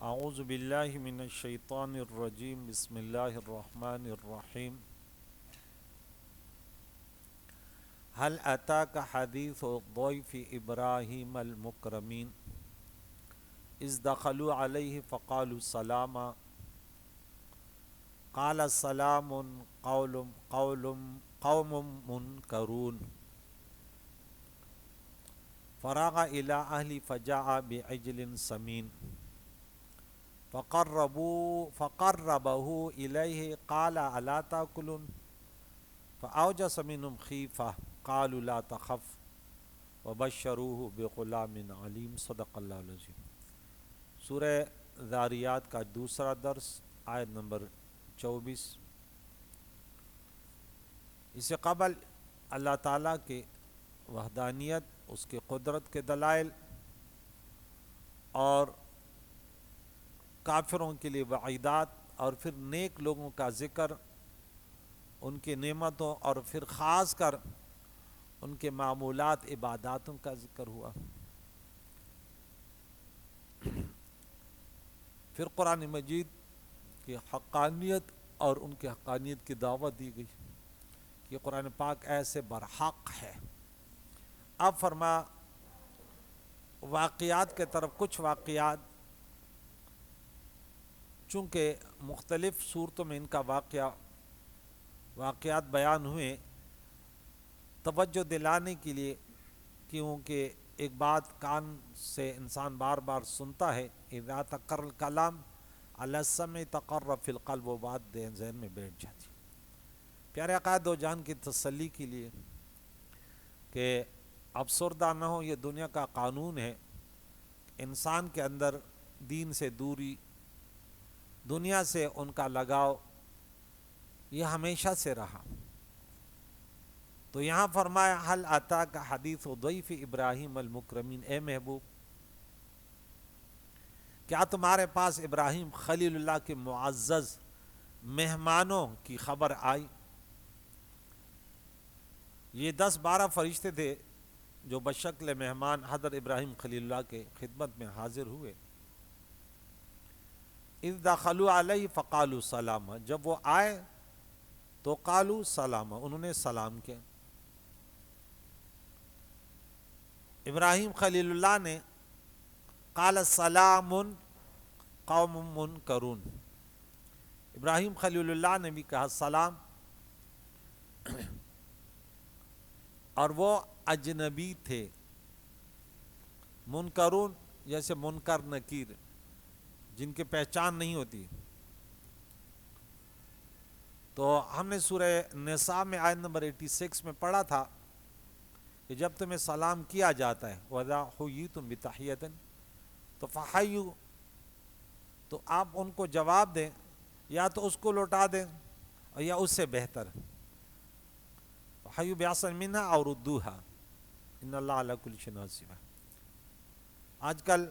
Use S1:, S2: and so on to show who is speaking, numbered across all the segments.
S1: اعوذ باللہ من الشیطان الرجیم بسم اللہ الرحمن الرحیم هل اتاک حدیث ضیف ابراہیم المکرمین اذ دخلوا علیہ فقالوا سلاما قال سلام قوم منکرون فراغ الی اہلی فجاء بعجل سمین فقربه إليه قال ألا تأكلون فأوجس منهم خيفة قالوا لا تخف وبشروه بغلام علیم صدق اللہ العظیم۔ سورہ ذاریات کا دوسرا درس، آیت نمبر 24۔ اس سے قبل اللہ تعالیٰ کے وحدانیت، اس کے قدرت کے دلائل اور کافروں کے لیے وعیدات، اور پھر نیک لوگوں کا ذکر، ان کی نعمتوں، اور پھر خاص کر ان کے معمولات عباداتوں کا ذکر ہوا۔ پھر قرآن مجید کی حقانیت اور ان کی حقانیت کی دعوت دی گئی کہ قرآن پاک ایسے برحق ہے۔ اب فرما واقعات کے طرف، کچھ واقعات چونکہ مختلف صورتوں میں ان کا واقعات بیان ہوئے، توجہ دلانے کے لیے، کیونکہ ایک بات کان سے انسان بار بار سنتا ہے، اذا تقر الکلام علی السمع تقر فی القلب، وہ بات ذہن میں بیٹھ جاتی۔ پیارے آقا دو جان کی تسلی کے لیے کہ افسردہ نہ ہو، یہ دنیا کا قانون ہے، انسان کے اندر دین سے دوری، دنیا سے ان کا لگاؤ، یہ ہمیشہ سے رہا۔ تو یہاں فرمایا حل اتاک حدیث ضیف ابراہیم المکرمین، اے محبوب کیا تمہارے پاس ابراہیم خلیل اللہ کے معزز مہمانوں کی خبر آئی؟ یہ 10-12 فرشتے تھے جو بشکل مہمان حضرت ابراہیم خلیل اللہ کے خدمت میں حاضر ہوئے۔ اذ دخلوا علیہ فقالوا سلاما، جب وہ آئے تو قالوا سلاما، انہوں نے سلام کیا۔ ابراہیم خلیل اللہ نے قال سلام قوم منکرون، ابراہیم خلیل اللہ نے بھی کہا سلام، اور وہ اجنبی تھے۔ منکرون جیسے منکر نکیر، جن کی پہچان نہیں ہوتی۔ تو ہم نے سورہ نساء میں آیت نمبر 86 میں پڑھا تھا کہ جب تمہیں سلام کیا جاتا ہے وَإِذَا حُيِّيتُم بِتَحِيَّةٍ، تو فَحَيُّوا، تو آپ ان کو جواب دیں، یا تو اس کو لوٹا دیں یا اس سے بہتر، فَحَيُّوا بِأَحْسَنَ مِنْهَا أَوْ رُدُّوهَا إِنَّ اللَّهَ عَلَىٰ كُلِّ شَيْءٍ حَسِيبٌ۔ آج کل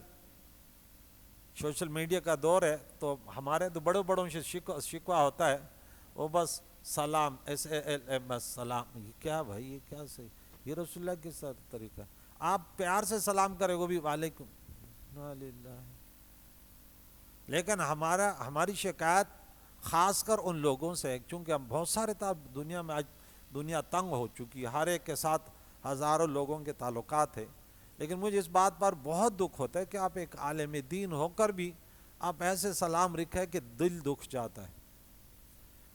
S1: سوشل میڈیا کا دور ہے، تو ہمارے تو بڑوں سے شکوہ ہوتا ہے، وہ بس سلام بس سلام، یہ کیا بھائی، یہ کیا صحیح، یہ رسول اللہ کے ساتھ طریقہ، آپ پیار سے سلام کرے وہ بھی وعلیکم للہ۔ لیکن ہماری شکایت خاص کر ان لوگوں سے، چونکہ ہم بہت سارے دنیا میں آج دنیا تنگ ہو چکی ہے، ہر ایک کے ساتھ ہزاروں لوگوں کے تعلقات ہیں، لیکن مجھے اس بات پر بہت دکھ ہوتا ہے کہ آپ ایک عالم دین ہو کر بھی آپ ایسے سلام لکھے کہ دل دکھ جاتا ہے،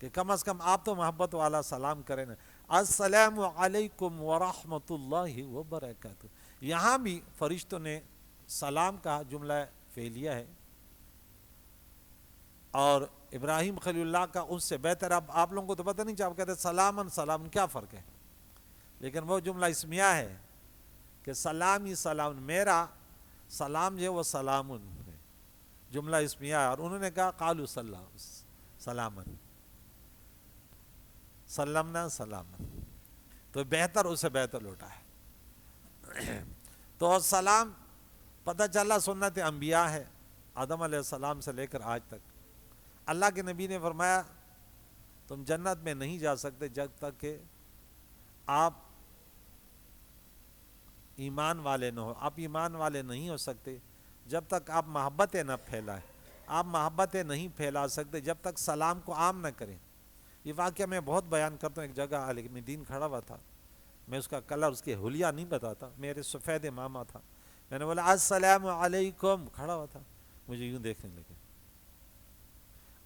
S1: کہ کم از کم آپ تو محبت والا سلام کریں نا، السلام علیکم ورحمۃ اللہ وبرکاتہ۔ یہاں بھی فرشتوں نے سلام کا جملہ فعلیہ ہے، اور ابراہیم خلیل اللہ کا اس سے بہتر۔ اب آپ لوگوں کو تو پتہ نہیں چاہیے، آپ کہتے ہیں سلام کیا فرق ہے، لیکن وہ جملہ اسمیہ ہے کہ سلام سلام، میرا سلام جو ہے وہ سلام ہے، جملہ اسمیہ ہے، اور انہوں نے کہا قالوا سلاما، سلمنا سلاما، تو بہتر اسے بہتر لوٹا ہے۔ تو سلام پتہ چلا سنت انبیاء ہے، آدم علیہ السلام سے لے کر آج تک۔ اللہ کے نبی نے فرمایا تم جنت میں نہیں جا سکتے جب تک کہ آپ ایمان والے نہ ہو، آپ ایمان والے نہیں ہو سکتے جب تک آپ محبت نہ پھیلائیں، آپ محبتیں نہیں پھیلا سکتے جب تک سلام کو عام نہ کریں. یہ واقعہ میں بہت بیان کرتا ہوں. ایک جگہ عالم دین کھڑا ہوا تھا, میں اس کا کلر, اس کے حلیہ نہیں بتاتا, میرے سفید ماما تھا, میں نے بولا السلام علیکم, کھڑا ہوا تھا, مجھے یوں دیکھنے لگے.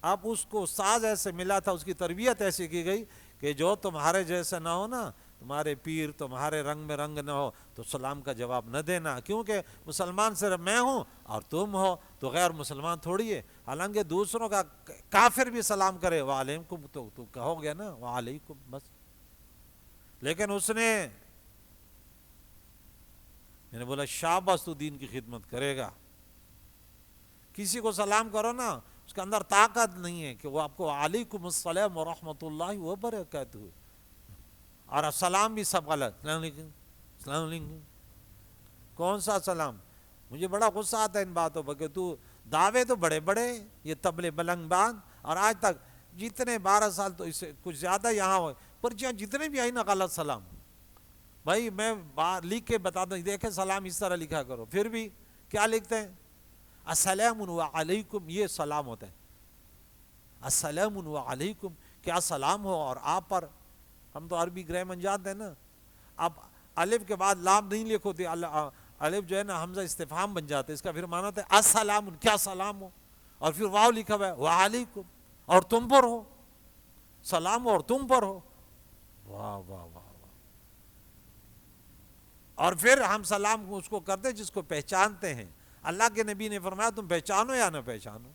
S1: اب اس کو ساز ایسے ملا تھا, اس کی تربیت ایسی کی گئی کہ جو تمہارے جیسا نہ ہو نا, تمہارے پیر تمہارے رنگ میں رنگ نہ ہو تو سلام کا جواب نہ دینا, کیونکہ مسلمان صرف میں ہوں اور تم ہو, تو غیر مسلمان تھوڑی ہے. حالانکہ دوسروں کا کافر بھی سلام کرے وعلیکم تو کہو گے نا وعلیکم بس, لیکن اس نے, میں نے بولا شاباش تو دین کی خدمت کرے گا. کسی کو سلام کرو نا, اس کے اندر طاقت نہیں ہے کہ وہ آپ کو علیکم السلام ورحمۃ اللہ وبرکاتہ, اور سلام بھی سب غلط, السلام علیکم السلام علیکم. کون سا سلام؟ مجھے بڑا غصہ آتا ہے ان باتوں پر کہ تو دعوے تو بڑے بڑے, یہ تبلے بلنگ باندھ, اور آج تک جتنے 12 سال تو اس سے کچھ زیادہ یہاں ہوئے پرچیاں جتنے بھی آئی نا غلط سلام. بھائی میں لکھ کے بتا دوں, دیکھیں سلام اس طرح لکھا کرو, پھر بھی کیا لکھتے ہیں السلام علیکم, یہ سلام ہوتا ہے. السلام علیکم, کیا سلام ہو اور آپ پر. ہم تو عربی گرامر جانتے ہیں نا. اب الف کے بعد لام نہیں لکھو تھے, الف جو ہے نا حمزہ استفہام بن جاتا ہے, اس کا پھر معنی ہوتا ہے السلام, کیا سلام ہو, اور پھر واو لکھا ہوا ہے وعلیکم, اور تم پر ہو, سلام ہو اور تم پر ہو. واہ واہ واہ. اور پھر ہم سلام اس کو کرتے جس کو پہچانتے ہیں. اللہ کے نبی نے فرمایا تم پہچانو یا نہ پہچانو.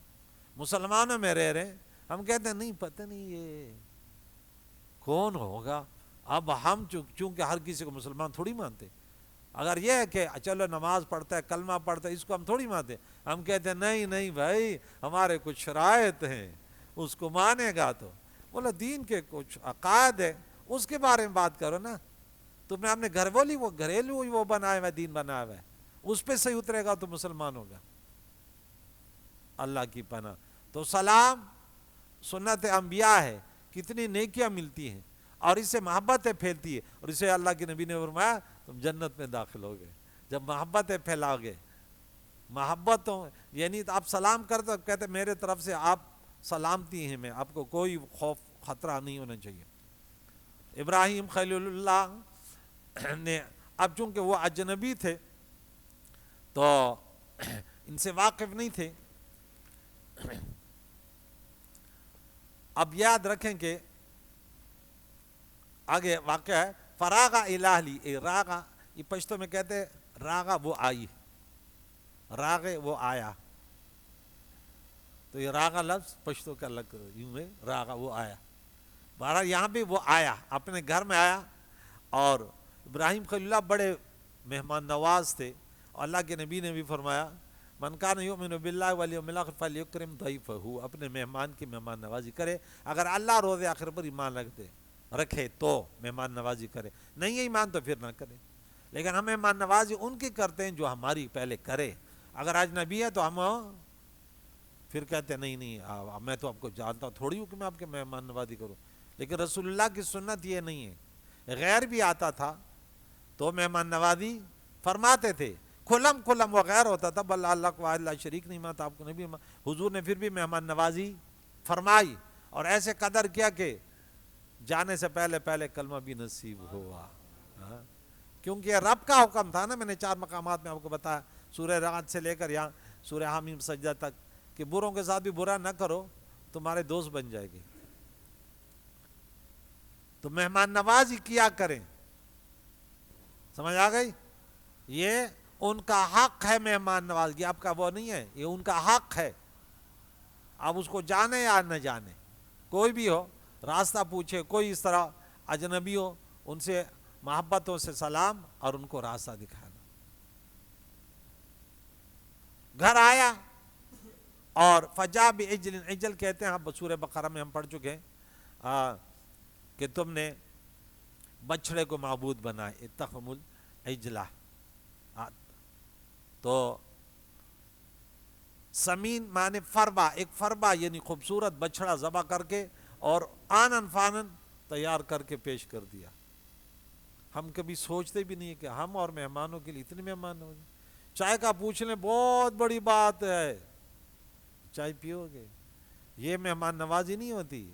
S1: مسلمانوں میں رہ رہے ہم کہتے ہیں نہیں پتہ نہیں یہ کون ہوگا. اب ہم چونکہ ہر کسی کو مسلمان تھوڑی مانتے, اگر یہ ہے کہ چلو نماز پڑھتا ہے کلمہ پڑھتا ہے اس کو ہم تھوڑی مانتے, ہم کہتے ہیں نہیں نہیں بھائی ہمارے کچھ شرائط ہیں, اس کو مانے گا تو. بولا دین کے کچھ عقائد ہے اس کے بارے میں بات کرو نا. تم نے ہم نے گھریلو وہ بنایا ہوا دین بنایا ہوا ہے, اس پہ صحیح اترے گا تو مسلمان ہوگا. اللہ کی پناہ. تو سلام سنت انبیاء ہے, کتنی نیکیاں ملتی ہیں, اور اس سے محبتیں پھیلتی ہے, اور اسے اللہ کے نبی نے فرمایا تم جنت میں داخل ہو گئے جب محبتیں پھیلاؤ گے. محبتوں یعنی آپ سلام کرتے کہتے میرے طرف سے آپ سلامتی ہیں, میں آپ کو کوئی خوف خطرہ نہیں ہونا چاہیے. ابراہیم خلیل اللہ نے, اب چونکہ وہ اجنبی تھے تو ان سے واقف نہیں تھے. اب یاد رکھیں کہ آگے واقعہ ہے فراغ الہلی, راغا یہ پشتو میں کہتے ہیں راغا وہ آئی, راغے وہ آیا, تو یہ راغا لفظ پشتو کا لگ یوں ہے, راغا وہ آیا. بہرحال یہاں بھی وہ آیا, اپنے گھر میں آیا, اور ابراہیم خلیل اللہ بڑے مہمان نواز تھے. اور اللہ کے نبی نے بھی فرمایا من کان یؤمن باللہ والیوم الاخر فلیکرم ضیفہ, اپنے مہمان کی مہمان نوازی کرے. اگر اللہ روز آخر پر ایمان رکھے تو مہمان نوازی کرے, نہیں ہے ایمان تو پھر نہ کرے. لیکن ہم مہمان نوازی ان کی کرتے ہیں جو ہماری پہلے کرے. اگر اجنبی ہے تو ہم پھر کہتے ہیں نہیں میں تو آپ کو جانتا ہوں تھوڑی ہوں کہ میں آپ کے مہمان نوازی کروں. لیکن رسول اللہ کی سنت یہ نہیں ہے. غیر بھی آتا تھا تو مہمان نوازی فرماتے تھے, کھلم وغیر ہوتا تھا, بل اللہ کو اللہ شریک نہیں مانتا, آپ کو نبی حضور نے پھر بھی مہمان نوازی فرمائی, اور ایسے قدر کیا کہ جانے سے پہلے کلمہ بھی نصیب ہوا. کیونکہ یہ رب کا حکم تھا نا, میں نے 4 مقامات میں آپ کو بتایا, سورہ رعد سے لے کر یہاں سورہ حامیم سجدہ تک, کہ بروں کے ساتھ بھی برا نہ کرو, تمہارے دوست بن جائے گی. تو مہمان نوازی کیا کریں, سمجھ آ گئی. یہ ان کا حق ہے مہمان نوازی, آپ کا وہ نہیں ہے, یہ ان کا حق ہے. آپ اس کو جانے یا نہ جانے, کوئی بھی ہو, راستہ پوچھے, کوئی اس طرح اجنبی ہو, ان سے محبتوں سے سلام اور ان کو راستہ دکھانا. گھر آیا اور فجا بعجل, عجل کہتے ہیں, سورہ بقرہ میں ہم پڑھ چکے ہیں کہ تم نے بچڑے کو معبود بنائے, اتخذوا العجلہ. تو سمین معنی فربا, ایک فربا یعنی خوبصورت بچڑا ذبح کر کے اور آنن فانن تیار کر کے پیش کر دیا. ہم کبھی سوچتے بھی نہیں کہ ہم اور مہمانوں کے لیے اتنے مہمان ہو. چائے کا پوچھ لیں بہت بڑی بات ہے, چائے پیو گے؟ یہ مہمان نوازی نہیں ہوتی.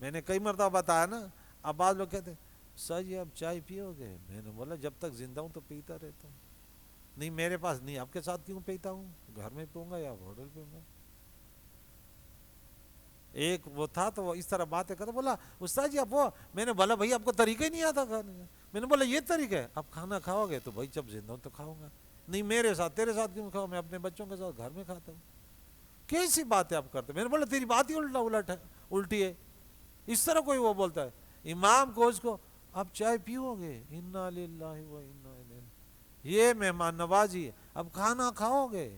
S1: میں نے کئی مرتبہ بتایا نا. اب بعض لوگ کہتے سر جی اب چائے پیو گے؟ میں نے بولا جب تک زندہ ہوں تو پیتا رہتا ہوں. نہیں میرے پاس نہیں، آپ کے ساتھ کیوں پیتا ہوں؟ گھر میں پیوں گا یا ہوٹل پیوں گا. ایک وہ تھا تو وہ اس طرح باتیں کرتا، بولا استاد جی اب وہ، میں نے بولا بھائی آپ کو طریقہ ہی نہیں آتا کھانے کا. میں نے بولا یہ طریقہ ہے، آپ کھانا کھاؤ گے تو بھائی جب زندہ ہوں تو کھاؤں گا. نہیں میرے ساتھ، تیرے ساتھ کیوں کھاؤ؟ میں اپنے بچوں کے ساتھ گھر میں کھاتا ہوں. کیسی باتیں آپ کرتے؟ میں نے بولا تیری بات ہی الٹی ہے. اس طرح کوئی وہ بولتا ہے امام کو، اس کو اب چائے پیو گے؟ انا للہ و انا الیہ. یہ مہمان نوازی ہے. اب کھانا کھاؤ گے؟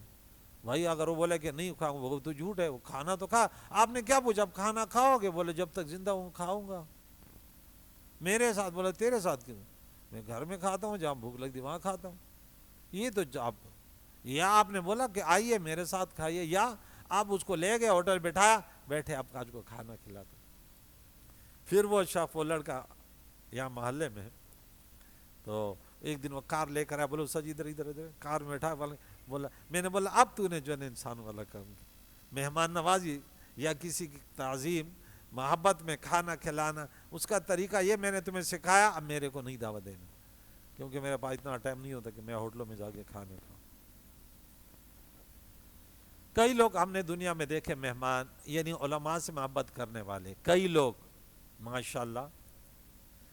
S1: بھائی اگر وہ بولے کہ نہیں کھاؤں وہ تو جھوٹ ہے، وہ کھانا تو کھا. آپ نے کیا پوچھا اب کھانا کھاؤ گے؟ بولے جب تک زندہ ہوں کھاؤں گا. میرے ساتھ؟ بولا تیرے ساتھ کیوں؟ میں گھر میں کھاتا ہوں، جہاں بھوک لگتی وہاں کھاتا ہوں. یہ تو آپ، یا آپ نے بولا کہ آئیے میرے ساتھ کھائیے، یا آپ اس کو لے گئے ہوٹل بٹھایا، بیٹھے آپ آج کو کھانا کھلاتا. پھر وہ شخص، وہ لڑکا یہاں محلے میں، تو ایک دن وہ کار لے کر آیا. بولو سر ادھر ادھر ادھر کار میں بیٹھا. بولا میں نے بولا اب تو نے جو ہے انسان والا کام کیا. مہمان نوازی یا کسی کی تعظیم، محبت میں کھانا کھلانا، اس کا طریقہ یہ میں نے تمہیں سکھایا. اب میرے کو نہیں دعوت دینا، کیونکہ میرے پاس اتنا ٹائم نہیں ہوتا کہ میں ہوٹلوں میں جا کے کھانے کھاؤں. کئی لوگ ہم نے دنیا میں دیکھے مہمان، یعنی علماء سے محبت کرنے والے کئی لوگ، ماشاءاللہ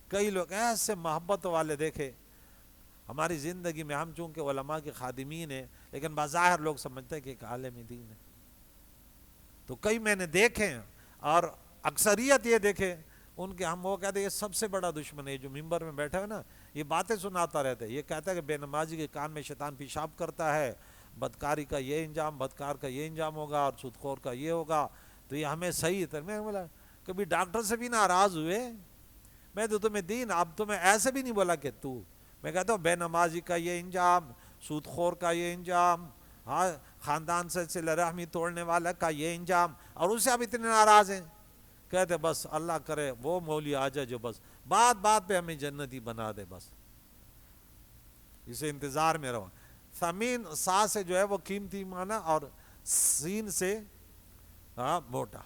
S1: کئی لوگ ایسے محبت والے دیکھے ہماری زندگی میں. ہم چونکہ علماء کے خادمین ہیں، لیکن بظاہر لوگ سمجھتے ہیں کہ ایک عالم دین ہے. تو کئی میں نے دیکھے ہیں، اور اکثریت یہ دیکھے ان کے، ہم وہ کہتے ہیں یہ سب سے بڑا دشمن ہے جو ممبر میں بیٹھا ہے نا، یہ باتیں سناتا رہتا ہے. یہ کہتا ہے کہ بے نمازی کے کان میں شیطان پیشاب کرتا ہے، بدکاری کا یہ انجام، بدکار کا یہ انجام ہوگا، اور سود خور کا یہ ہوگا. تو یہ ہمیں صحیح ہے. میں بولا کبھی ڈاکٹر سے بھی ناراض ہوئے؟ میں تو تمہیں دین، اب تمہیں ایسے بھی نہیں بولا کہ تو، میں کہتا ہوں بے نمازی کا یہ انجام، سود خور کا یہ انجام، ہاں خاندان سے صلہ رحمی توڑنے والا کا یہ انجام، اور اس سے آپ اتنے ناراض ہیں. کہتے بس اللہ کرے وہ مولی آ جائے جو بس بات بات پہ ہمیں جنتی بنا دے، بس اسے انتظار میں رہو. ثمین سا سے جو ہے وہ قیمتی معنی، اور سین سے ہاں موٹا.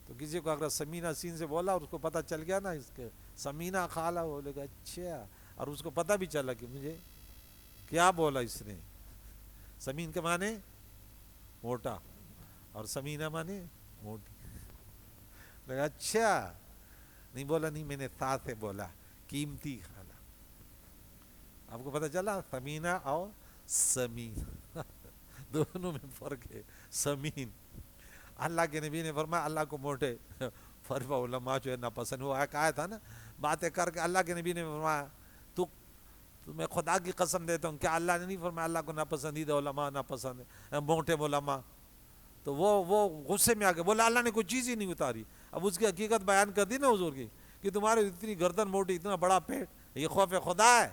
S1: تو کسی کو اگر سمینہ سین سے بولا اور اس کو پتہ چل گیا نا اس کے سمینہ خالہ، وہ لے گا اچھا، اور اس کو پتہ بھی چلا کہ مجھے کیا بولا اس نے. سمین کے معنی موٹا، اور سمینہ معنی موٹی. لگا اچھا، نہیں بولا نہیں میں نے تھا سے بولا قیمتی خالہ. آپ کو پتہ چلا سمینہ اور سمین دونوں میں فرق ہے. سمین، اللہ کے نبی نے فرمایا اللہ کو موٹے فرفا علماء جو ہے ناپسند. وہ کہا تھا نا باتیں کر کے، اللہ کے نبی نے فرمایا تو میں خدا کی قسم دیتا ہوں، کیا اللہ نے نہیں فرمایا اللہ کو ناپسندیدہ علماء ناپسند ہے، موٹے علماء؟ تو وہ غصے میں آ کے بولا اللہ نے کوئی چیز ہی نہیں اتاری. اب اس کی حقیقت بیان کر دی نا حضور کی، کہ تمہاری اتنی گردن موٹی، اتنا بڑا پیٹ، یہ خوف خدا ہے.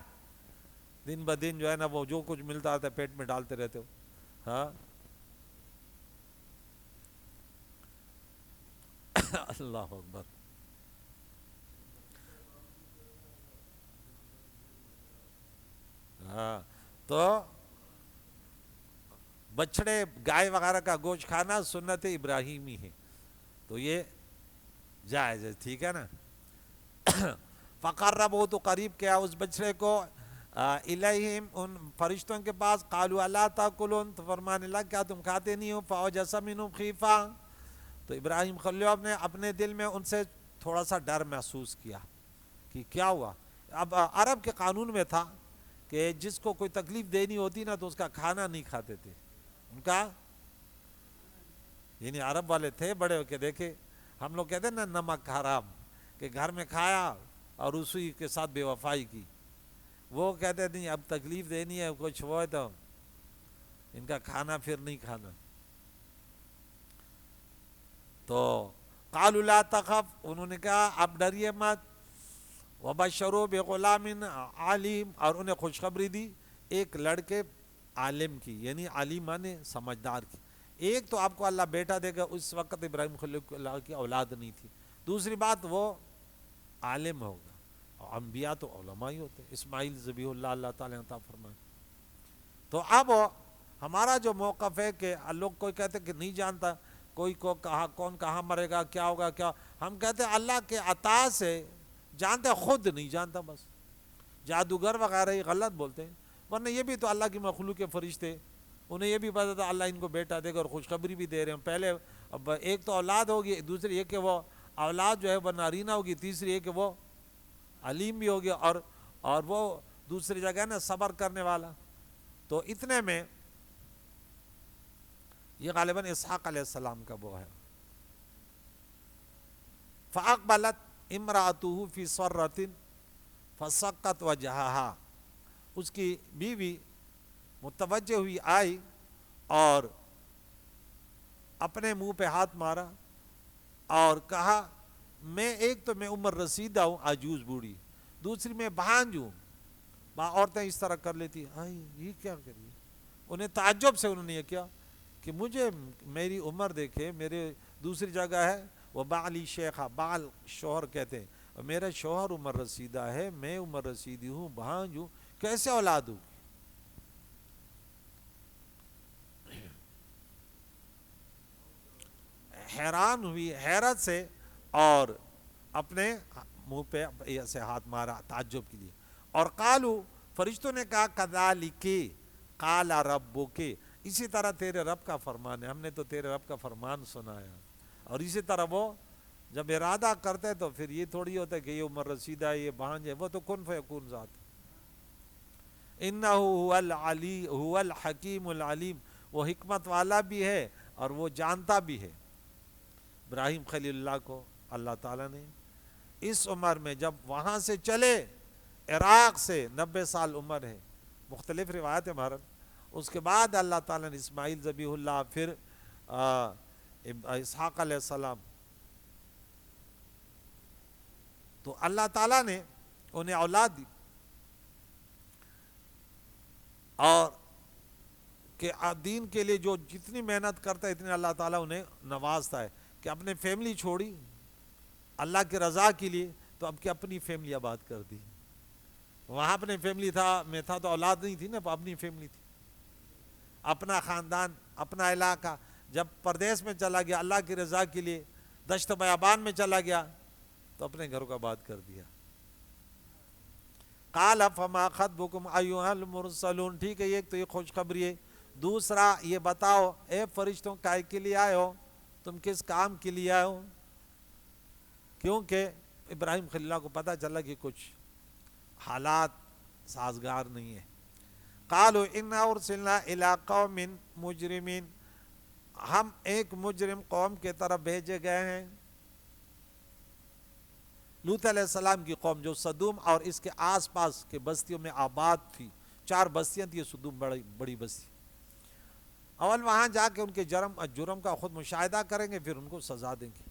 S1: دن بدن جو ہے نا وہ جو کچھ ملتا ہے پیٹ میں ڈالتے رہتے ہو. ہاں اللہ اکبر. ہاں تو بچڑے گائے وغیرہ کا گوشت کھانا سنت ابراہیمی ہے، تو یہ جائز ہے، ٹھیک ہے نا. فقرب ہو تو قریب کیا اس بچڑے کو، الیہم ان فرشتوں کے پاس. قالوا الا تاکلون، تو فرمانے لگا کیا تم کھاتے نہیں ہو؟ فاوجس منہم خیفہ، تو ابراہیم خلیل نے اپنے دل میں ان سے تھوڑا سا ڈر محسوس کیا کہ کیا ہوا. اب عرب کے قانون میں تھا کہ جس کو کوئی تکلیف دینی ہوتی نا تو اس کا کھانا نہیں کھاتے تھے. ان کا یعنی عرب والے تھے بڑے ہو کے دیکھے. ہم لوگ کہتے ہیں نا نمک حرام، کہ گھر میں کھایا اور اسی کے ساتھ بے وفائی کی. وہ کہتے نہیں اب تکلیف دینی ہے کچھ وہ ہے تو ان کا کھانا پھر نہیں کھانا. تو قالوا لا تخف، انہوں نے کہا اب ڈریے مت. وبشروا بغلام علیم، اور انہیں خوشخبری دی ایک لڑکے عالم کی، یعنی عالم مانے سمجھدار کی. ایک تو آپ کو اللہ بیٹا دے گا، اس وقت ابراہیم خلیل اللہ کی اولاد نہیں تھی. دوسری بات وہ عالم ہوگا، اور انبیاء تو علماء ہی ہوتے. اسماعیل ذبیح اللہ اللہ تعالیٰ عطا فرمائے. تو اب ہمارا جو موقف ہے کہ لوگ کوئی کہتے کہ نہیں جانتا کوئی کو کہاں کون کہاں مرے گا کیا ہوگا کیا، ہم کہتے ہیں اللہ کے عطا سے جانتے، خود نہیں جانتا بس. جادوگر وغیرہ یہ غلط بولتے ہیں، ورنہ یہ بھی تو اللہ کی مخلوق کے فرشتے، انہیں یہ بھی پتا تھا اللہ ان کو بیٹا دے گا اور خوشخبری بھی دے رہے ہیں. پہلے اب ایک تو اولاد ہوگی، دوسری یہ کہ وہ اولاد جو ہے وہ نارینہ ہوگی، تیسری یہ کہ وہ علیم بھی ہوگی، اور وہ دوسری جگہ نا صبر کرنے والا. تو اتنے میں یہ غالباً اسحاق علیہ السلام کا وہ ہے. فَأَقْبَلَتْ إِمْرَأَتُهُ فِي صَرَّةٍ فَسَقَّتْ وَجْهَهَا، اس کی بیوی متوجہ ہوئی، آئی اور اپنے منہ پہ ہاتھ مارا اور کہا میں ایک تو میں عمر رسیدہ ہوں، عجوز بوڑھی، دوسری میں بھانج ہوں. عورتیں اس طرح کر لیتی ہیں، یہ کیا کریے. انہیں تعجب سے انہوں نے یہ کیا کہ مجھے میری عمر دیکھے، میرے دوسری جگہ ہے وہ بعلی شیخہ، بعل شوہر کہتے ہیں، اور میرا شوہر عمر رسیدہ ہے، میں عمر رسیدی ہوں، بھانج ہوں، کیسے اولاد ہوگی. حیران ہوئی حیرت سے اور اپنے منہ پہ ایسے ہاتھ مارا تعجب کے لیے. اور قالو، فرشتوں نے کہا کذالک قال ربک، اسی طرح تیرے رب کا فرمان ہے، ہم نے تو تیرے رب کا فرمان سنایا. اور اسی طرح وہ جب ارادہ کرتے تو پھر یہ تھوڑی ہوتا ہے کہ یہ عمر رسیدہ ہے یہ بھانج ہے، وہ تو کن فیکون ذات. انہ هو الحکیم العلیم، وہ حکمت والا بھی ہے اور وہ جانتا بھی ہے. ابراہیم خلیل اللہ کو اللہ تعالیٰ نے اس عمر میں جب وہاں سے چلے، عراق سے 90 سال عمر ہے، مختلف روایت ہے مہارت. اس کے بعد اللہ تعالیٰ نے اسماعیل ذبیح اللہ، پھر اسحاق علیہ السلام، تو اللہ تعالیٰ نے انہیں اولاد دی. اور کہ دین کے لیے جو جتنی محنت کرتا ہے اتنی اللہ تعالیٰ انہیں نوازتا ہے کہ اپنے فیملی چھوڑی اللہ کی رضا کے لیے، تو اب کہ اپنی فیملی آباد کر دی. وہاں اپنے فیملی میں تھا تو اولاد نہیں تھی نا، اپنی فیملی تھی، اپنا خاندان، اپنا علاقہ. جب پردیس میں چلا گیا اللہ کی رضا کے لیے، دشت بیابان میں چلا گیا تو اپنے گھر کو آباد کر دیا. قال فما خطبکم ایھا المرسلون، ٹھیک ہے ایک تو یہ خوشخبری ہے. دوسرا یہ بتاؤ اے فرشتوں کائے کے لیے آئے ہو، تم کس کام کے لیے آئے ہو. کیونکہ ابراہیم خلیل اللہ کو پتہ چلا کہ کچھ حالات سازگار نہیں ہیں. قالوا انا ارسلنا الی قوم مجرمین، ہم ایک مجرم قوم کے طرف بھیجے گئے ہیں. لوط علیہ السلام کی قوم جو صدوم اور اس کے آس پاس کے بستیوں میں آباد تھی، 4 بستیاں تھیں، صدوم بڑی بستی. اول وہاں جا کے ان کے جرم کا خود مشاہدہ کریں گے، پھر ان کو سزا دیں گے.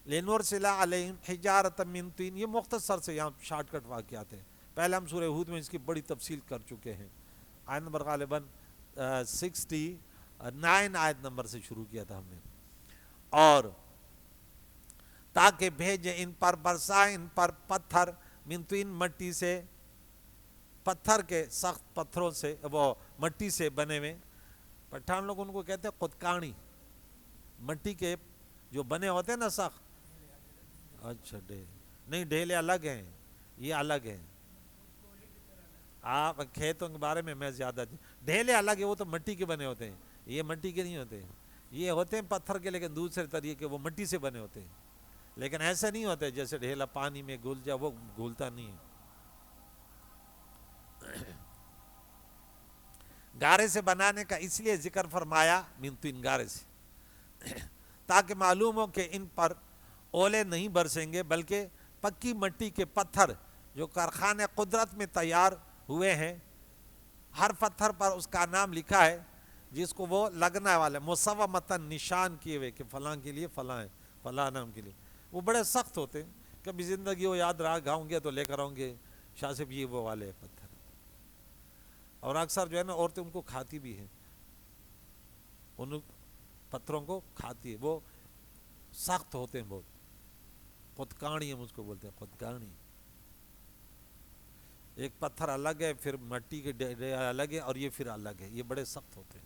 S1: لنرسل علیہم حجارۃ من طین، یہ مختصر سے یہاں شارٹ کٹ واقعات ہیں. پہلے ہم سورہ ہود میں اس کی بڑی تفصیل کر چکے ہیں. آیت نمبر غالباً 69 آیت نمبر سے شروع کیا تھا ہم نے. اور تاکہ بھیجے ان پر، برسائے ان پر پتھر، من طین مٹی سے، پتھر کے سخت پتھروں سے، وہ مٹی سے بنے ہوئے. پٹھان لوگ ان کو کہتے ہیں قدکانی، مٹی کے جو بنے ہوتے ہیں نا سخت. اچھا نہیں، ڈھیلے الگ ہیں، یہ الگ ہیں. آپ کھیتوں کے بارے میں زیادہ، ڈھیلے الگ ہے، وہ تو مٹی کے بنے ہوتے ہیں، یہ مٹی کے نہیں ہوتے. یہ ہوتے ہیں پتھر کے، لیکن دوسرے طریقے وہ مٹی سے بنے ہوتے ہیں. لیکن ایسے نہیں ہوتے جیسے ڈھیلا پانی میں گھل جائے، وہ گھولتا نہیں ہے. گارے سے بنانے کا اس لیے ذکر فرمایا، من طین، گارے سے، تاکہ معلوم ہو کہ ان پر اولے نہیں برسیں گے، بلکہ پکی مٹی کے پتھر جو کارخانے قدرت میں تیار ہوئے ہیں. ہر پتھر پر اس کا نام لکھا ہے جس کو وہ لگنا والے، مسومتاً، نشان کیے ہوئے کہ فلاں کے لیے فلاں ہے، فلاں نام کے لیے. وہ بڑے سخت ہوتے ہیں، کبھی زندگی وہ یاد رہا گاؤں گے تو لے کر آؤں گے شاہ صاحب یہ وہ والے پتھر. اور اکثر جو ہے نا عورتیں ان کو کھاتی بھی ہیں، ان پتھروں کو کھاتی ہے، وہ سخت ہوتے ہیں بہت. قدکانی ہم اس کو بولتے ہیں، قدکانی. ایک پتھر الگ ہے، پھر مٹی کے ڈھیر الگ ہے، اور یہ پھر الگ ہے، یہ بڑے سخت ہوتے ہیں.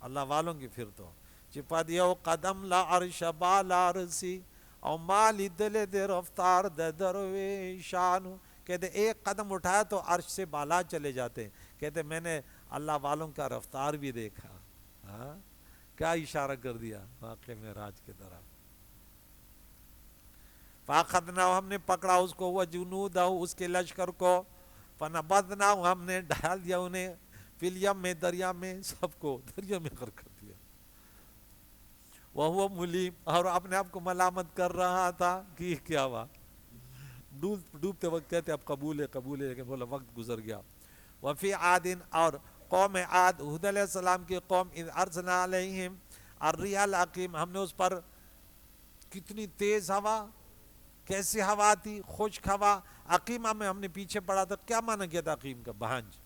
S1: اللہ والوں کی پھر تو چپا دیا قدم لا عرش بالا رسی او مالی دل دے رفتار دے درویشانو، کہتے ایک قدم اٹھایا تو عرش سے بالا چلے جاتے، کہتے میں نے اللہ والوں کا رفتار بھی دیکھا. ہاں کیا اشارہ کر دیا واقع معراج کی طرف. فاخذنا ہم نے پکڑا اس کو وجنودہ اس کے لشکر کو، فنبذنا ہم نے ڈال دیا انہیں فی الیم میں دریا میں، سب کو دریا میں غرق کر دیا. وہ ملیم اور اپنے آپ کو ملامت کر رہا تھا کہ کیا ہوا. ڈوبتے وقت کہتے اب قبول ہے قبول ہے، لیکن بولا وقت گزر گیا. وفی عاد اور قوم عاد ہود علیہ السلام کی قوم، اذ ارسلنا علیہم الريح العقیم، ہم نے اس پر کتنی تیز ہوا، کیسی ہوا تھی، خشک ہوا. عقیمہ میں ہم نے پیچھے پڑا تھا، کیا معنی کیا تھا عقیم کا؟ بہانج.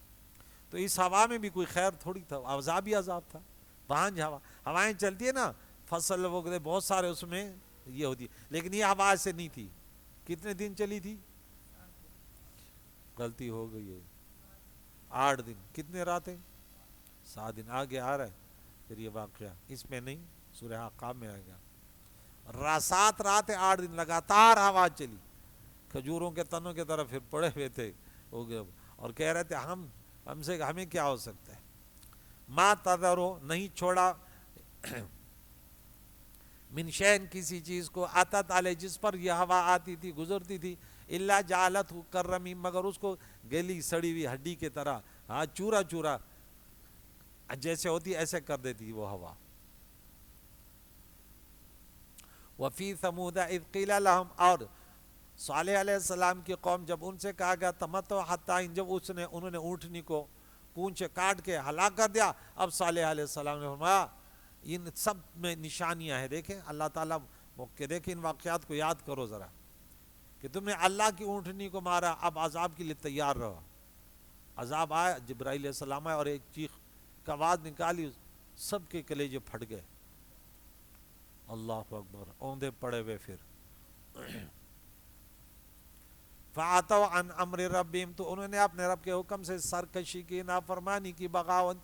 S1: تو اس ہوا میں بھی کوئی خیر تھوڑی تھا، عذاب ہی عذاب تھا. بہانج ہوا، ہوائیں چلتی ہے نا فصل وغیرہ بہت سارے اس میں یہ ہوتی، لیکن یہ ہوا ایسے نہیں تھی. کتنے دن چلی تھی؟ غلطی ہو گئی ہے 8 دن. کتنے راتیں؟ 7 دن. آگے آ رہا ہے پھر یہ واقعہ، اس میں نہیں، سورہ احقاف میں آئے گا. 7 راتیں 8 دن لگاتار ہوا چلی، کھجوروں کے تنوں کی طرف پھر پڑے ہوئے تھے ہو گئے، اور کہہ رہے تھے ہمیں کیا ہو سکتا ہے. ما تذرو نہیں چھوڑا من شین کسی چیز کو، عطت علیہ جس پر یہ ہوا آتی تھی گزرتی تھی، الا جعلت کرمی مگر اس کو گلی سڑی ہوئی ہڈی کی طرح، ہاں چورا چورا جیسے ہوتی ایسے کر دیتی وہ ہوا. وفی ثمود اذ قیل لهم، اور صالح علیہ السلام کی قوم جب ان سے کہا گیا تمتو حتی، جب انہوں نے اونٹنی کو پونچھ کاٹ کے ہلاک کر دیا. اب صالح علیہ السلام نے فرمایا ان سب میں نشانیاں ہیں. دیکھیں اللہ تعالیٰ کہ دیکھیں ان واقعات کو یاد کرو ذرا، کہ تم نے اللہ کی اونٹنی کو مارا، اب عذاب کے لیے تیار رہو. عذاب آیا، جبرائیل علیہ السلام آئے اور ایک چیخ کا آواز نکالی، سب کے کلیجے پھٹ گئے. اللہ اکبر، اوندے پڑے ہوئے. پھر فَعَتَوْا عَنْ أَمْرِ رَبِّهِمْ، تو انہوں نے اپنے رب کے حکم سے سرکشی کی، نافرمانی کی، بغاوت.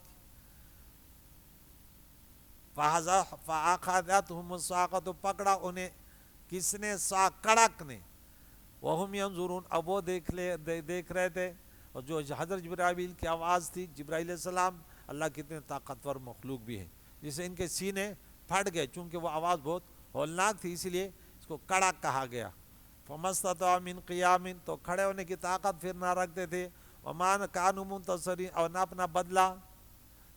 S1: فَأَخَذَتْهُمُ الصَّاعِقَةُ، تو پکڑا انہیں کس نے؟ کڑک نے. وَهُمْ يَنْظُرُونَ، اب وہ دیکھ رہے تھے. اور جو حضرت جبرائیل کی آواز تھی، جبرائیل علیہ السلام اللہ کتنے طاقتور مخلوق بھی ہیں، جسے ان کے سینے پھٹ گئے، چونکہ وہ آواز بہت ہولناک تھی، اسی لیے اس کو کڑک کہا گیا. فَمَسْتَطَاعُوا مِنْ قِيَامٍ، تو کھڑے ہونے کی طاقت پھر نہ رکھتے تھے. وَمَا كَانُوا مُنْتَصِرِينَ، اور نہ اپنا بدلہ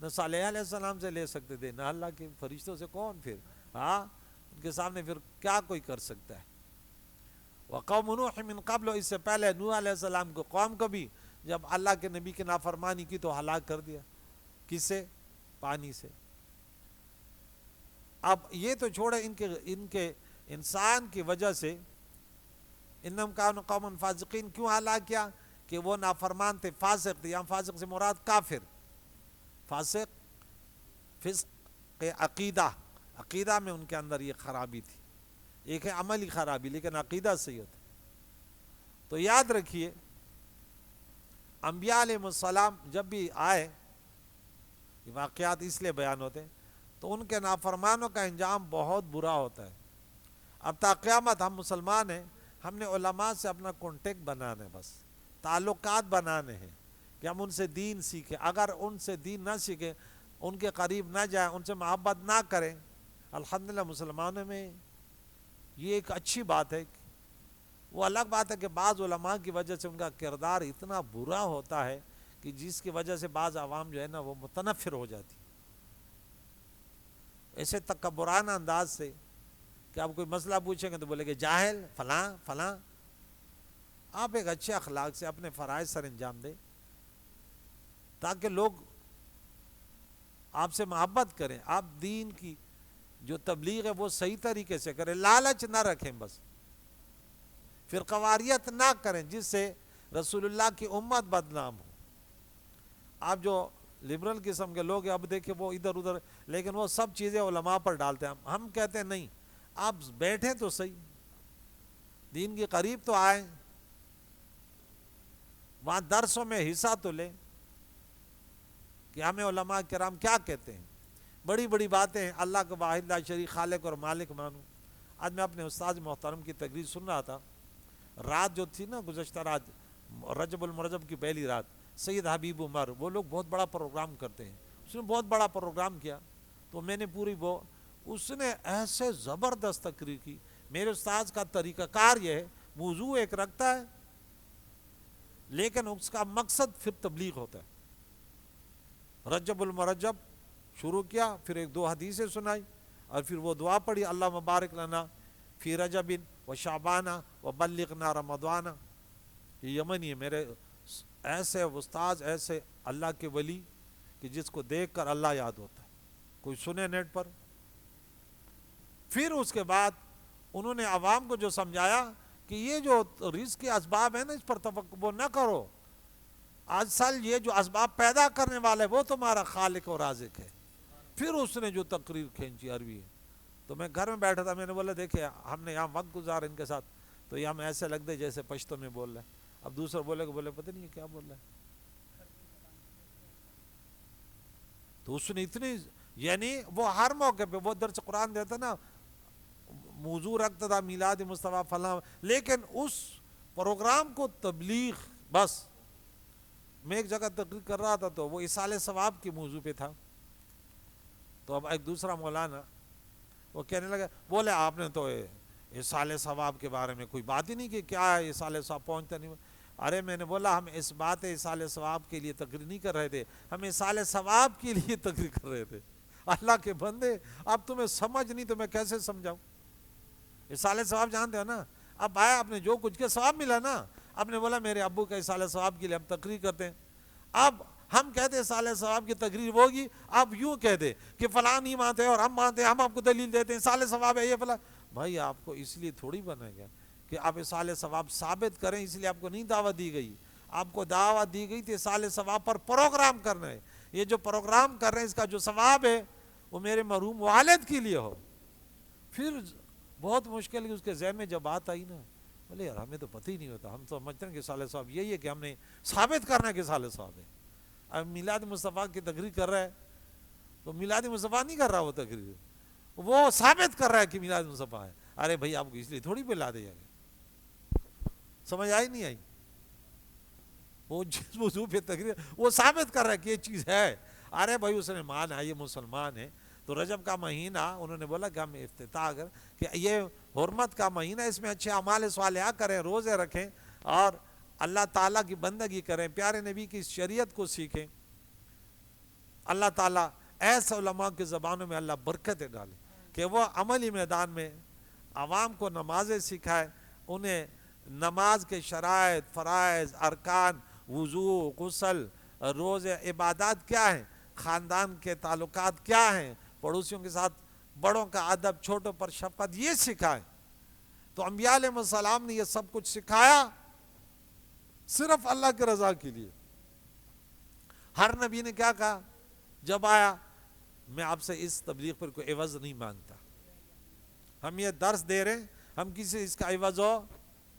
S1: نہ صالح علیہ السلام سے لے سکتے تھے، نہ اللہ کے فرشتوں سے. کون پھر ان کے سامنے پھر کیا کوئی کر سکتا ہے. وَقَوْمُ نُوحٍ مِّن قَبْلُ، اس سے پہلے نوح علیہ السلام کو قوم کو بھی جب اللہ کے نبی کی نافرمانی کی تو ہلاک کر دیا. کس سے؟ پانی سے. اب یہ تو چھوڑے ان کے انسان کی وجہ سے، انہم کانوا قوما فاسقین، کیوں ہلاک کیا؟ کہ وہ نافرمان تھے، فاسق تھے. یہاں فاسق سے مراد کافر. فاسق فسق عقیدہ میں ان کے اندر یہ خرابی تھی. ایک ہے عملی خرابی، لیکن عقیدہ صحیح ہوتا. تو یاد رکھیے انبیاء علیہ السلام جب بھی آئے، یہ واقعات اس لیے بیان ہوتے ہیں، تو ان کے نافرمانوں کا انجام بہت برا ہوتا ہے. اب تا قیامت ہم مسلمان ہیں، ہم نے علماء سے اپنا کانٹیکٹ بنانا ہے، بس تعلقات بنانے ہیں کہ ہم ان سے دین سیکھیں. اگر ان سے دین نہ سیکھیں، ان کے قریب نہ جائیں، ان سے محبت نہ کریں، الحمدللہ مسلمانوں میں یہ ایک اچھی بات ہے. وہ الگ بات ہے کہ بعض علماء کی وجہ سے ان کا کردار اتنا برا ہوتا ہے کہ جس کی وجہ سے بعض عوام جو ہے نا وہ متنفر ہو جاتی، ایسے تکبرانہ انداز سے کہ آپ کوئی مسئلہ پوچھیں گے تو بولے کہ جاہل فلاں فلاں. آپ ایک اچھے اخلاق سے اپنے فرائض سر انجام دیں تاکہ لوگ آپ سے محبت کریں. آپ دین کی جو تبلیغ ہے وہ صحیح طریقے سے کریں، لالچ نہ رکھیں، بس فرقواریت نہ کریں جس سے رسول اللہ کی امت بدنام ہو. آپ جو لبرل قسم کے لوگ ہیں، اب دیکھیں وہ ادھر ادھر، لیکن وہ سب چیزیں علماء پر ڈالتے ہیں. ہم کہتے ہیں نہیں، آپ بیٹھیں تو صحیح، دین کے قریب تو آئیں، وہاں درسوں میں حصہ تو لیں کہ ہمیں علماء کرام کیا کہتے ہیں. بڑی بڑی باتیں ہیں، اللہ کو واحد لا شریک خالق اور مالک مانو۔ آج میں اپنے استاد محترم کی تقریر سن رہا تھا، رات جو تھی نا گزشتہ رات، رجب المرجب کی پہلی رات، سید حبیب عمر وہ لوگ بہت بڑا پروگرام کرتے ہیں، اس نے بہت بڑا پروگرام کیا، تو میں نے پوری وہ، اس نے ایسے زبردست تقریر کی۔ میرے استاد کا طریقہ کار یہ ہے، موضوع ایک رکھتا ہے لیکن اس کا مقصد پھر تبلیغ ہوتا ہے۔ رجب المرجب شروع کیا، پھر ایک دو حدیثیں سنائی، اور پھر وہ دعا پڑھی، اللہ مبارک لنا فی رجب و شعبانہ و بلغنا رمضانہ۔ یہ یمنی ہے، میرے ایسے استاذ، ایسے اللہ کے ولی کہ جس کو دیکھ کر اللہ یاد ہوتا ہے، کوئی سنے نیٹ پر۔ پھر اس کے بعد انہوں نے عوام کو جو سمجھایا کہ یہ جو رزق کے اسباب ہیں نا، اس پر توقع نہ کرو، اصل یہ جو اسباب پیدا کرنے والا ہے وہ تمہارا خالق اور رازق ہے۔ پھر اس نے جو تقریر کھینچی عربی، تو میں گھر میں بیٹھا تھا، میں نے بولا دیکھیں ہم نے یہاں وقت گزارا ان کے ساتھ، تو یہ ہم ایسے لگتے جیسے پشتو میں بول رہے ہیں۔ اب دوسرا بولے پتہ نہیں کیا بول رہا ہے، تو اس نے اتنی، یعنی وہ ہر موقع پہ وہ درس قرآن دیتا نا، موضوع رکھتا تھا میلاد مصطفیٰ فلاں، لیکن اس پروگرام کو تبلیغ بس۔ میں ایک جگہ تقریر کر رہا تھا تو وہ اصالِ ثواب کے موضوع پہ تھا، تو اب ایک دوسرا مولانا وہ کہنے لگا، بولے آپ نے تو اصالِ ثواب کے بارے میں کوئی بات ہی نہیں کہ کیا ہے اصالِ ثواب، پہنچتا نہیں۔ ارے میں نے بولا ہم اس بات اصالِ ثواب کے لیے تقریر نہیں کر رہے تھے، ہم اصالِ ثواب کے لیے تقریر کر رہے تھے۔ اللہ کے بندے، اب تمہیں سمجھ نہیں تو میں کیسے سمجھاؤں؟ اصالِ ثواب جانتے ہو نا، اب آیا آپ نے جو کچھ کے ثواب ملا نا، آپ نے بولا میرے ابو کا اصالِ ثواب کے لیے ہم تقریر کرتے ہیں، اب ہم کہتے ہیں اصالِ ثواب کی تقریر ہوگی، آپ یوں کہتے کہ فلاں نہیں مانتے اور ہم مانتے ہیں، ہم آپ کو دلیل دیتے ہیں اصالِ ثواب ہے یہ فلاں۔ بھائی آپ کو اس لیے تھوڑی بنا گیا کہ آپ اصالِ ثواب ثابت کریں، اس لیے آپ کو نہیں دعوت دی گئی، آپ کو دعوت دی گئی تھی اصالِ ثواب پر پروگرام کرنا ہے۔ یہ جو پروگرام کر رہے ہیں اس کا جو ثواب ہے وہ میرے مرحوم والد کے لیے ہو۔ پھر بہت مشکل اس کے ذہن میں جب بات آئی نا، بولے یار ہمیں تو پتہ ہی نہیں ہوتا، ہم تو سمجھتے ہیں کہ اصالِ ثواب یہی ہے کہ ہم نے ثابت کرنا ہے کہ اصالِ ثواب ہے۔ اب میلاد مصطفیٰ کی تقریر کر رہا ہے تو میلاد مصطفیٰ نہیں کر رہا، وہ تقریر وہ ثابت کر رہا ہے کہ میلاد مصطفیٰ ہے۔ ارے بھائی آپ کو اس لیے تھوڑی پہ لا دے گا، سمجھ آئی نہیں آئی؟ وہ جس موضوع پہ تقریر وہ ثابت کر رہا ہے کہ یہ چیز ہے۔ ارے بھائی اس نے مانا یہ مسلمان ہے، تو رجب کا مہینہ انہوں نے بولا کہ ہم افتتاح کر کہ یہ حرمت کا مہینہ، اس میں اچھے اعمال صالحہ کریں، روزے رکھیں اور اللہ تعالیٰ کی بندگی کریں، پیارے نبی کی شریعت کو سیکھیں۔ اللہ تعالیٰ ایسے علماء کی زبانوں میں اللہ برکتیں ڈالے کہ وہ عملی میدان میں عوام کو نمازیں سکھائے، انہیں نماز کے شرائط، فرائض، ارکان، وضو، غسل، روزے، عبادات کیا ہیں، خاندان کے تعلقات کیا ہیں، پڑوسیوں کے ساتھ بڑوں کا ادب، چھوٹوں پر شفقت، یہ سکھائیں۔ تو انبیاء علیہ السلام نے یہ سب کچھ سکھایا صرف اللہ کی رضا کے لیے۔ ہر نبی نے کیا کہا جب آیا، میں آپ سے اس تبلیغ پر کوئی عوض نہیں مانگتا، ہم یہ درس دے رہے ہیں، ہم کسی اس کا عوض ہو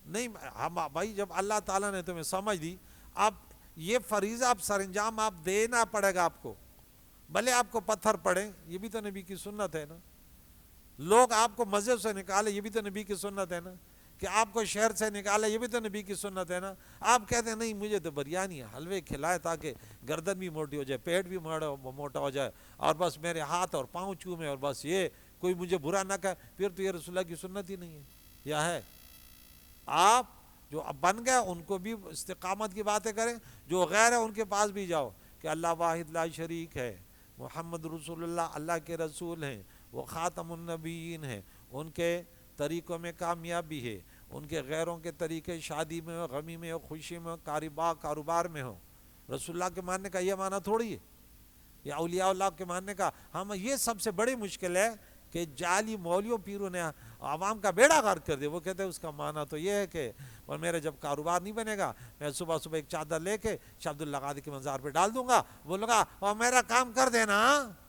S1: نہیں، ہم بھائی جب اللہ تعالیٰ نے تمہیں سمجھ دی، اب یہ فریضہ اب سر انجام آپ دینا پڑے گا آپ کو، بھلے آپ کو پتھر پڑے، یہ بھی تو نبی کی سنت ہے نا، لوگ آپ کو مسجد سے نکالے، یہ بھی تو نبی کی سنت ہے نا، کہ آپ کو شہر سے نکالے، یہ بھی تو نبی کی سنت ہے نا۔ آپ کہتے ہیں نہیں مجھے تو بریانی حلوے کھلائے تاکہ گردن بھی موٹی ہو جائے، پیٹ بھی موٹا ہو جائے، اور بس میرے ہاتھ اور پاؤں چومے، اور بس یہ کوئی مجھے برا نہ کہے، پھر تو یہ رسول اللہ کی سنت ہی نہیں ہے، یا ہے؟ آپ جو اب بن گئے ان کو بھی استقامت کی باتیں کریں، جو غیر ہے ان کے پاس بھی جاؤ کہ اللہ واحد لا شریک ہے، محمد رسول اللہ اللہ کے رسول ہیں، وہ خاتم النبیین ہیں، ان کے طریقوں میں کامیابی ہے، ان کے غیروں کے طریقے شادی میں ہو، غمی میں ہو، خوشی میں ہو، کاروبار میں ہو۔ رسول اللہ کے ماننے کا یہ معنی تھوڑی ہے، یا اولیاء اللہ کے ماننے کا، ہم یہ سب سے بڑی مشکل ہے کہ جعلی مولیوں پیروں نے عوام کا بیڑا غرق کر دیا۔ وہ کہتے ہیں اس کا معنی تو یہ ہے کہ اور میرا جب کاروبار نہیں بنے گا میں صبح صبح ایک چادر لے کے شاہ عبداللہ قادری کے مزار پہ ڈال دوں گا، بولوں گا اور میرا کام کر دینا،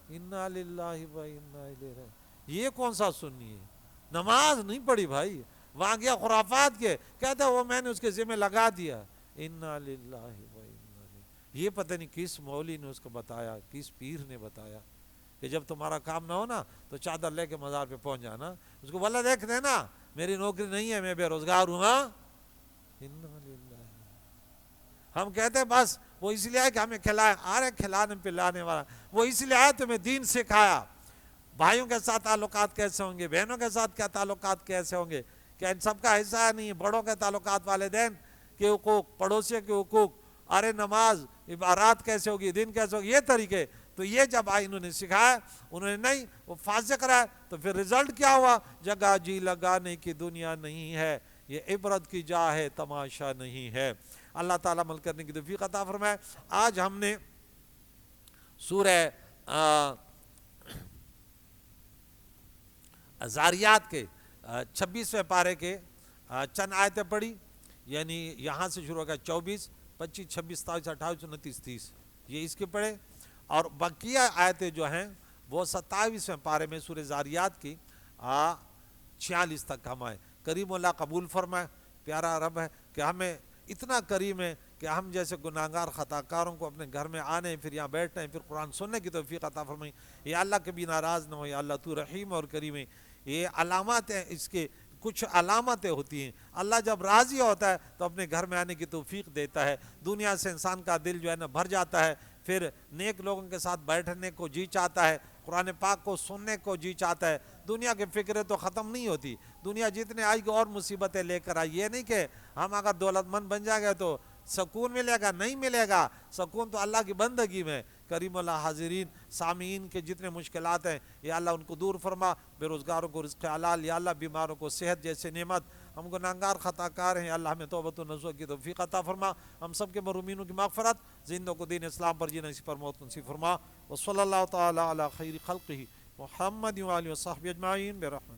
S1: انا للہ و انا الیہ راجعون۔ یہ کون سا سنی ہے؟ نماز نہیں پڑھی بھائی، وہاں گیا خرافات کے، کہتا وہ میں نے اس کے ذمہ لگا دیا، انا للہ و انا الیہ۔ یہ پتہ نہیں کس مولوی نے اس کو بتایا، کس پیر نے بتایا، کہ جب تمہارا کام نہ ہو نا تو چادر لے کے مزار پہ پہنچ جانا, اس کو بولا دیکھ دینا میری نوکری نہیں ہے, میں بے روزگار ہوں. ہاں ہم کہتے ہیں بس وہ اس لیے آئے کہ ہمیں کھلائے, آرے کھلانے پلانے والا, وہ اس لیے آئے تمہیں دین سکھایا. بھائیوں کے ساتھ تعلقات کیسے ہوں گے, بہنوں کے ساتھ کیا تعلقات کیسے ہوں گے, کیا ان سب کا حصہ نہیں ہے؟ بڑوں کے تعلقات, والدین کے حقوق, پڑوسیوں کے حقوق, ارے نماز عبادات کیسے ہوگی, دین کیسے ہوگی, یہ طریقے. تو یہ جب آئی انہوں نے سکھایا, انہوں نے نہیں, وہ فاسق رہا, تو پھر رزلٹ کیا ہوا, جگہ جی لگانے کی دنیا نہیں ہے, یہ عبرت کی جا ہے, تماشا نہیں ہے. اللہ تعالیٰ عمل کرنے کی توفیق عطا فرمائے. آج ہم نے سورہ زاریات کے 26ویں پارے کے چند آیتیں پڑھی, یعنی یہاں سے شروع ہو گیا 24, 25, 26, 27, 28, 29, 30, یہ اس کے پڑھے. اور بقیہ آیتیں جو ہیں وہ 27ویں پارے میں سورہ زاریات کی 46 تک ہم آئے. کریم اللہ قبول فرمائے. پیارا رب ہے کہ ہمیں اتنا کریم ہے کہ ہم جیسے گناہگار خطا کاروں کو اپنے گھر میں آنے, پھر یہاں بیٹھنے, پھر قرآن سننے کی توفیق عطا فرمائی. یا اللہ کبھی ناراض نہ ہو, یا اللہ تو رحیم اور کریم ہے. یہ علامات ہیں, اس کے کچھ علامتیں ہوتی ہیں. اللہ جب راضی ہوتا ہے تو اپنے گھر میں آنے کی توفیق دیتا ہے. دنیا سے انسان کا دل جو ہے نا بھر جاتا ہے, پھر نیک لوگوں کے ساتھ بیٹھنے کو جی چاہتا ہے, قرآن پاک کو سننے کو جی چاہتا ہے. دنیا کی فکریں تو ختم نہیں ہوتی, دنیا جتنے آئے گی اور مصیبتیں لے کر آئی. یہ نہیں کہ ہم اگر دولت مند بن جائیں گے تو سکون ملے گا, نہیں ملے گا. سکون تو اللہ کی بندگی میں. کریم اللہ حاضرین سامعین کے جتنے مشکلات ہیں یا اللہ ان کو دور فرما, بے روزگاروں کو رزق حلال, یا اللہ بیماروں کو صحت جیسے نعمت. ہم گناہگار خطا کار ہیں, یا اللہ ہمیں توبۃ و نصوح کی توفیق عطا فرما. ہم سب کے محرومینوں کی مغفرت, زندوں کو دین اسلام پر جینا, اسی پر موت نصیب فرما. وصلی اللہ تعالی علی خیر خلقہ محمد وآلہ وصحبہ اجمعین برحمتہ.